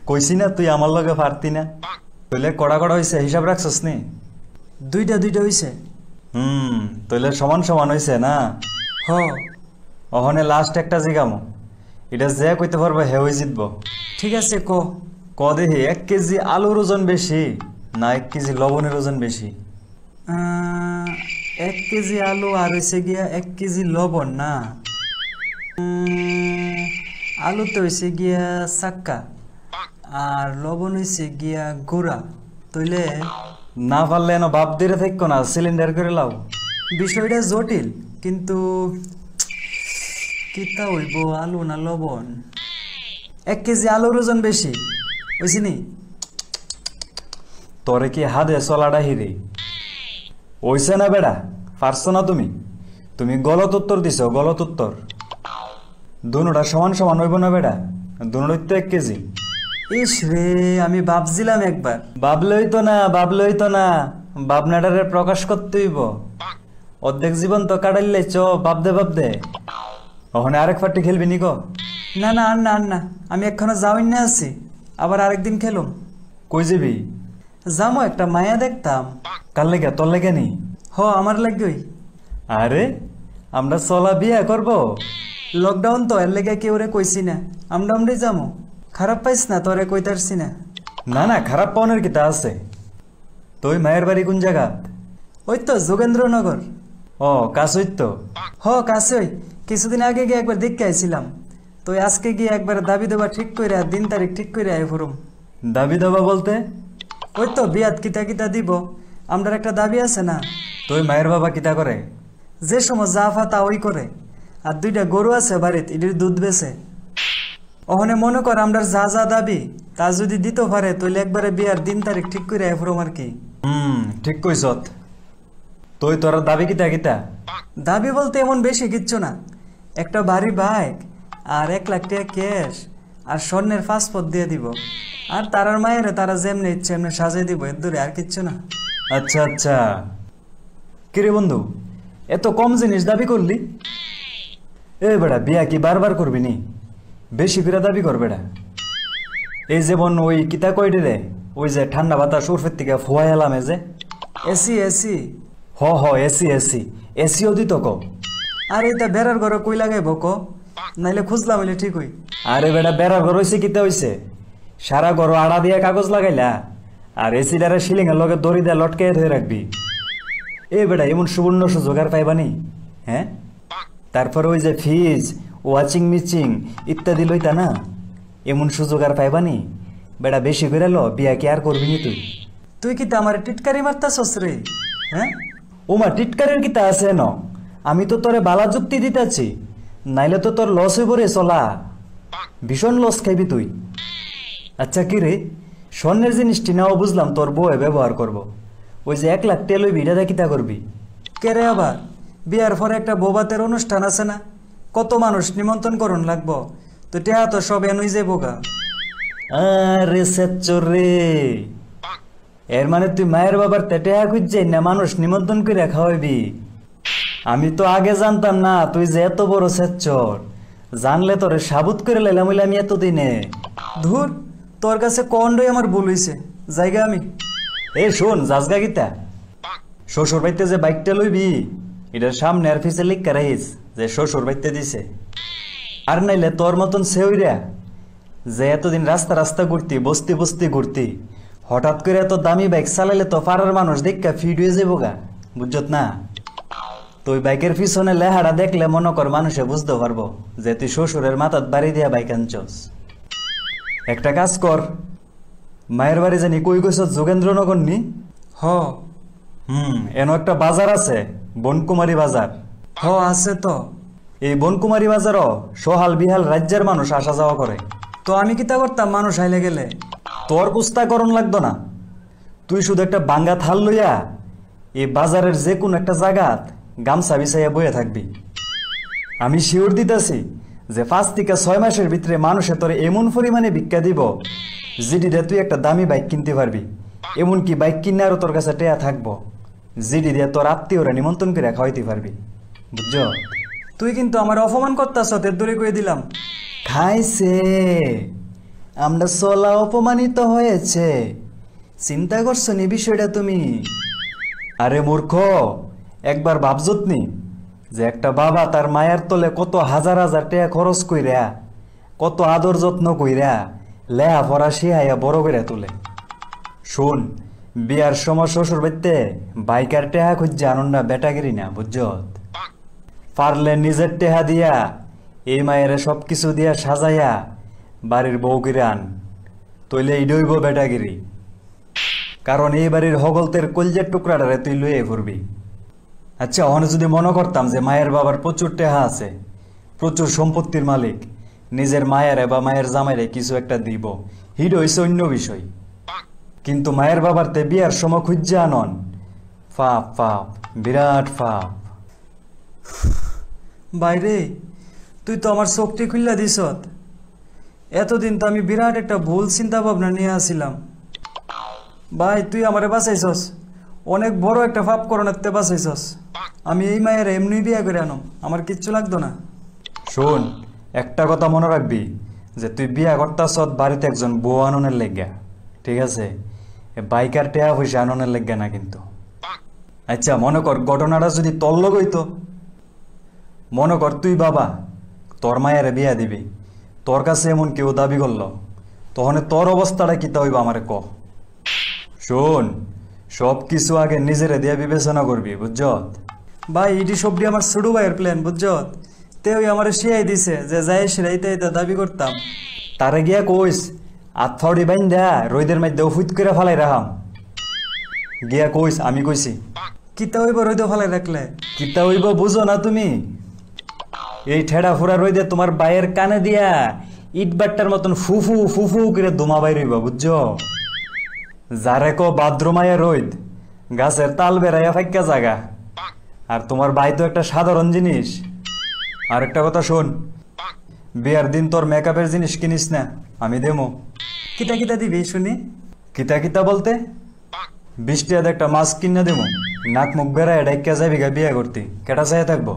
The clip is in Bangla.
কইছি না তুই আমার লগে পারতি না। তইলে কড়া কড়া হইছে, হিসাব রাখছস নি? দুইটা হইছে। তইলে সমান সমান হইছে না? হ। ওখানে লাস্ট একটা জিগামো, এটা যে কইতে পারবে হে হই জিতব। ঠিক আছে, ক দেখি 1 কেজি আলুর ওজন বেশি না 1 কেজি লবণের ওজন বেশি? 1 কেজি আলু আর হইছে গিয়া 1 কেজি লবণ না। আলু তো হইছে গিয়া চাক্কা আর লবণ হইছে গিয়া গুড়া। তইলে না পারলে এনো বাপ দিয়ে থাকো না, সিলিন্ডার করে লাও। বিষয়টা জটিল, কিন্তু কিতা হইব, আলু না লবণ? 1 কেজি আলুর ওজন বেশি হইছে নি? তোরে কি হাদে চলাটা হিরে ওইছে না বেড়া? পারছো না তুমি? তুমি গলত উত্তর দিছ, গলত উত্তর। দুনোটা সমান সমান হইব না বেড়া? দুনোটাই তো 1 কেজি। ইস রে, আমি ভাবছিলাম একবার। ভাবলেই তো না, ভাবনাটারে প্রকাশ করতে হইব। অর্ধেক জীবন তো কাটাইলে চ ভাবদে। ওখানে আরেক পার্টি খেলবি নি? না না, আর না, আমি এখনো যাওয়াই না আছি, আবার আরেকদিন খেলুম। কই যাবি? যামো, একটা মায়া দেখতাম। কার লেগে? তোর লেগে নি? আমার লাগবেই। আরে আমরা চলা বিয়া করব। লকডাউন তো, এর লেগে কেউ রে কইছি না, আমরাই যামো। খারাপ পাইস না, তোরে কইতারছি না। না, খারাপ পাওনের কিতা আছে? তুই মায়ের বাড়ি কোন জায়গা? ওই তো যোগেন্দ্রনগর। ও কাছই তো। কাছেই। কিছুদিন আগে গিয়ে একবার দেখতে আইছিলাম, তো আজকে গিয়ে একবার দাবি দেবা ঠিক করে, দিন তারিখ ঠিক করে আই ফুরুম। দাবি দেবা বলতে? ওই তো বিয়াত কিতা দিব, আমরার একটা দাবি আছে না। তুই মায়ের বাবা কিতা করে? যে সময় যা ফাতা ওই করে, আর 2টা গরু আছে বাড়িতে, এটির দুধ বেছে। ওখানে মনে কর আমরার যা দাবি তা যদি দিতে পারে, তাহলে একবারে বিয়ার দিন তারিখ ঠিক করে আই ফুরুম আর কি। ঠিক কইছত। তুই তোর দাবি কিতা? দাবি বলতে এমন বেশি কিচ্ছু না, একটা বাড়ি বাইক আর 1 লাখ টাকা ক্যাশ আর স্বর্ণের পাসপোর্ট দিয়ে দিব, আর তারার মায়ের তারা যেমনি ইচ্ছে এমনি সাজিয়ে দিব, এর দূরে আর কিচ্ছু না। আচ্ছা। কিরে বন্ধু, এত কম জিনিস দাবি করলি? এ বেড়া, বিয়া কি বারবার করবি নি? বেশি করে দাবি কর বেড়া। এই যেমন ওই কিতা কয়ডে রে, ওই যে ঠান্ডা বাতাস উর্ফের থেকে ফোয়া এলাম, এ যে এসি। এসিও দিত ক। আর এটা বেড়ার ঘরে কই লাগাইব ক, নাইলে খুঁজলাম হইলে ঠিক হই। আরে বেটা, বেড়ার ঘর হইছে কিতা হইছে? সারা ঘর আড়া দিয়ে কাগজ লাগাইলা, আর এসিটারে সিলিং এর লগে দড়ি দিয়ে লটকে ধরে রাখবি। এ বেটা, এমন সুবর্ণ সুযোগ আর পাইবানি? হ্যাঁ, তারপর ওই যে ফ্রিজ, ওয়াচিং মিচিং ইত্যাদি লইতা না, এমন সুযোগ আর পাইবানি? বেটা বেশি করে লো, বিয়া কি আর করবি নি? তুই কি আমার টিটকারি মারতাছস রে? হ্যাঁ, ওমা টিটকারের কিতা আছে ন? আমি তো তোরে বালা যুক্তি দিতেছি, নাইলে তো তোর লস হইব রে চলা, ভীষণ লস খাইবি তুই। আচ্ছা কি রে, স্বর্ণের জিনিসটি নাও বুঝলাম তোর বউয়ে ব্যবহার করব, ওই যে 1 লাখ টাকা লইবি, এটা কিতা করবি? কে রে, আবার বিয়ার পরে একটা বৌভাতের অনুষ্ঠান আছে না, কত মানুষ নিমন্ত্রণ করুন লাগবো, তো টেহা তো সব এনুই যাবো গা। আরে সেচ্চর রে, এর মানে তুই মায়ের বাবার টেহা খুঁজছাই না মানুষ নিমন্ত্রণ করে খাওয়াইবি? আমি তো আগে জানতাম না তুই যে এত বড় সেচ্চর, জানলে তোরে সাবুত করে লাইলাম হইলে আমি এতদিনে। ধুর, তোর কাছে কন্ডই আমার ভুল হইছে, জায়গা আমি। এ শোন, জাজগা গীতা, শ্বশুর বাড়িতে যে বাইকটা লইবি, এটার সামনে আর পিছে লিখা রাখিস যে শ্বশুর বাড়িতে দিছে। আর নাইলে তোর মতন সেউইরা যে এতদিন রাস্তা ঘুরতি, বস্তি ঘুরতি, হঠাৎ করে এত দামি বাইক চালাইলে তো পাড়ার মানুষ দেখা ফিট হয়ে যাবো গা, বুঝছত না? তুই বাইকের পিছনে লেহারা দেখলে মনে কর মানুষে বুঝতে পারবো যে তুই শ্বশুরের মাথাত বাড়ি দিয়া বাইক আনছস। একটা কাজ কর, মায়ের বাড়ি জানি কই গেছ? যোগেন্দ্রনগর নি? এনো একটা বাজার আছে, বনকুমারী বাজার। আছে তো। এই বনকুমারী বাজারও সোহাল বিহাল রাজ্যের মানুষ আসা যাওয়া করে। তো আমি কিতা করতাম মানুষ আইলে গেলে? তোর কুস্তা করণ লাগতো না, তুই শুধু একটা বাঙ্গা থাল লইয়া এই বাজারের যে কোন একটা জায়গাত গামছা বিছাইয়া বইয়া থাকবি। আমি শিওর দিতেছি যে 5 থেকে 6 মাসের ভিতরে মানুষে তোর এমন পরিমাণে ভিক্ষা দিব যেটিতে তুই একটা দামি বাইক কিনতে পারবি, এমনকি বাইক কিনে আরো তোর কাছে টেয়া থাকবো, যেটি দিয়ে তোর আত্মীয়রা নিমন্ত্রণ করে খাওয়াইতে পারবি, বুঝছো? তুই কিন্তু আমার অপমান করতাছ, এর দূরে কয়ে দিলাম। খাইছে আমরা সোলা অপমানিত হয়েছে, চিন্তা করছো নি বিষয়টা তুমি? আরে মূর্খ, একবার ভাবজত নি যে একটা বাবা তার মায়ের তলে কত হাজার হাজার টাকা খরচ কইরা, কত আদর যত্ন কইরা লেহা পড়া শিহাইয়া বড় করে তুলে। শোন, বিয়ার সময় শ্বশুর বাড়িতে বাইকার টেহা খুঁজছে আনন্দ বেটাগিরি না, বুঝছত? পারলে নিজের টেহা দিয়া এই মায়ের সবকিছু দিয়া সাজাইয়া বাড়ির বউ কিরে আন, তইলে ইডইব বেটাগিরি। কারণ এই বাড়ির হগলতের কলজের টুকরাটারে তুই লইয়ে ঘুরবি। আচ্ছা, অনে যদি মনে করতাম যে মায়ের বাবার প্রচুর টেহা আছে, প্রচুর সম্পত্তির মালিক, নিজের মায়েরে বা মায়ের জামাইরে কিছু একটা দিব, হিড হইছে অন্য বিষয়। কিন্তু মায়ের বাবার তে বিয়ার সময় খুঁজছে আনন, পাপ পাপ, বিরাট পাপ। বাইরে তুই তো আমার চোখটি খুললা দিছত। এতদিন তো আমি বিরাট একটা ভুল চিন্তা ভাবনা নিয়ে আসিলাম। ভাই তুই আমারে বাঁচাইছস, অনেক বড় একটা পাপ করণের বাঁচাইছস। আমি এই মায়ের এমনি বিয়া করে আনো, আমার কিচ্ছু লাগতো না। শোন, একটা কথা মনে রাখবি যে তুই বিয়া করতাস বাড়িতে একজন বউ আননের লেগা, ঠিক আছে? বাইকার টেহা পয়সা আননের লেগা না কিন্তু। আচ্ছা মনে কর ঘটনাটা যদি তোর লগ হইতো, মনে কর তুই বাবা তোর মায়ের বিয়া দিবি, তোর কাছে এমন কেউ দাবি করলো, তখন তোর অবস্থাটা কিতা হইব আমারে ক। শোন, সব কিছু আগে নিজেরে দিয়া বিবেচনা করবি, বুঝছত? ভাই এটি সবটি আমার ছোট ভাইয়ের প্ল্যান, বুঝছত? তেই আমার শিয়াই দিছে যে যাই সেরাইতে দাবি করতাম। তারে গিয়া কইস আতফাউডি বাইন দেয়া রইদের মধ্যে ফুট করে ফালাই রাখাম। গিয়া কইস আমি কইছি। কিতা হইব রইদ ফালাই রাখলে? কিতা হইব বুঝো না তুমি? এই ঠেড়া ফুরা রইদে তোমার বাইয়ের কানে দিয়া ইট বাট্টার মতন ফুফু ফুফু করে দোমা বাইর হইব, বুঝছো? যারে কো বাদ্রমায়া রইদ গাছের তাল বেড়াইয়া ফাইকা জাগা। আর তোমার ভাই তো একটা সাধারণ জিনিস। আর একটা কথা শোন, বিয়ার দিন তোর মেকআপের জিনিস কিনিস না, আমি দেমো। কিতা কিতা দিবি শুনি? কিতা কিতা বলতে 20 টাকা একটা মাস্ক কিনা দেবো, নাক মুখ বেড়ায় ডাইকা যাবি গা বিয়া করতে, কেটা চাইয়া থাকবো?